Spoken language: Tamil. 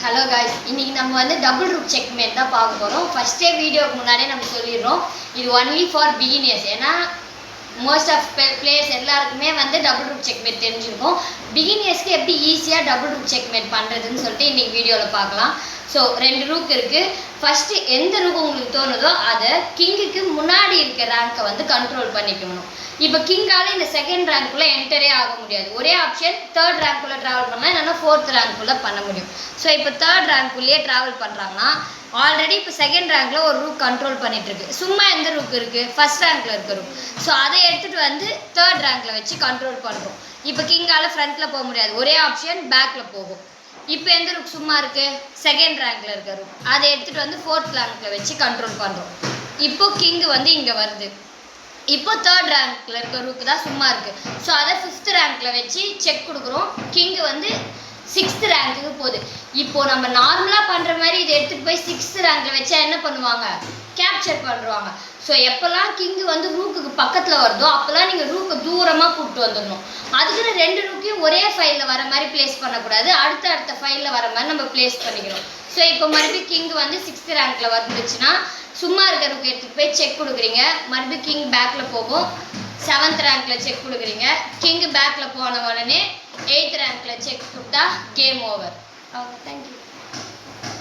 ஹலோ காய்ஸ், இன்னைக்கு நம்ம வந்து டபுள் ரூட் செக்மேட் தான் பார்க்க போகிறோம். ஃபஸ்ட்டே வீடியோக்கு முன்னாடியே நம்ம சொல்லிடுறோம், இது ஒன்லி ஃபார் பிகினர்ஸ். ஏன்னா மோஸ்ட் ஆஃப் பிளேயர்ஸ் எல்லாருக்குமே வந்து டபுள் ரூட் செக்மேட் தெரிஞ்சிருக்கும். பிகினர்ஸ்க்கு எப்படி ஈஸியாக டபுள் ரூட் செக்மேட் பண்ணுறதுன்னு சொல்லிட்டு இன்றைக்கி வீடியோவில் பார்க்கலாம். ஸோ 2 ரூக் இருக்குது. ஃபஸ்ட்டு எந்த ரூக் உங்களுக்கு தோணுதோ அதை கிங்குக்கு முன்னாடி இருக்க ரேங்க்கை வந்து கண்ட்ரோல் பண்ணிக்கணும். இப்போ கிங்கால் இந்த செகண்ட் ரேங்க்குள்ளே என்டரே ஆக முடியாது. ஒரே ஆப்ஷன் தேர்ட் ரேங்க்குள்ளே ட்ராவல் பண்ணலாம், இல்லைன்னா ஃபோர்த் ரேங்க்குள்ளே பண்ண முடியும். ஸோ இப்போ தேர்ட் ரேங்க்குள்ளேயே ட்ராவல் பண்ணுறாங்கன்னா ஆல்ரெடி இப்போ செகண்ட் ரேங்க்கில் ஒரு ரூக் கண்ட்ரோல் பண்ணிகிட்ருக்கு. சும்மா எந்த ரூக் இருக்குது? ஃபஸ்ட் ரேங்க்கில் இருக்க ரூக். ஸோ அதை எடுத்துகிட்டு வந்து தேர்ட் ரேங்க்கில் வச்சு கண்ட்ரோல் பண்ணுறோம். இப்போ கிங்கால் ஃப்ரண்ட்டில் போக முடியாது, ஒரே ஆப்ஷன் பேக்கில் போகும். இப்போ எந்த ரூக் சும்மா இருக்குது? செகண்ட் ரேங்க்கில் இருக்க ரூக். அதை எடுத்துகிட்டு வந்து ஃபோர்த் ரேங்க்கில் வச்சு கண்ட்ரோல் பண்ணுறோம். இப்போ கிங்கு வந்து இங்கே வருது. இப்போ தேர்ட் ரேங்க்கில் இருக்க ரூக்கு தான் சும்மா இருக்குது. ஸோ அதை 5th ரேங்க்கில் வச்சு செக் கொடுக்குறோம். கிங்கு வந்து 6th ரேங்க்குக்கு போகுது. இப்போது நம்ம நார்மலாக பண்ணுற மாதிரி இதை எடுத்துகிட்டு போய் 6th ரேங்க்கில் வச்சா என்ன பண்ணுவாங்க? கேப்சர் பண்ணுவாங்க. ஸோ எப்போல்லாம் கிங்கு வந்து ரூக்குக்கு பக்கத்தில் வருதோ அப்போல்லாம் நீங்கள் ரூக்கை தூரமாக கூப்பிட்டு வந்துடணும். அதுக்குன்னு 2 ரூக்கையும் ஒரே ஃபைலில் வர மாதிரி பிளேஸ் பண்ணக்கூடாது, அடுத்த ஃபைலில் வர மாதிரி நம்ம பிளேஸ் பண்ணிக்கணும். ஸோ இப்போ மறுபடியும் கிங்கு வந்து 6th ரேங்க்கில் வந்துச்சுன்னா சும்மா இருக்க ரூக்கை எடுத்துகிட்டு போய் செக் கொடுக்குறீங்க. மறுபடியும் கிங் பேக்கில் போகும். 7th ரேங்க்கில் செக் கொடுக்குறீங்க. கிங்கு பேக்கில் போன உடனே 8th ரேங்க்கில் செக் கொடுத்தா கேம் ஓவர். Okay, thank you.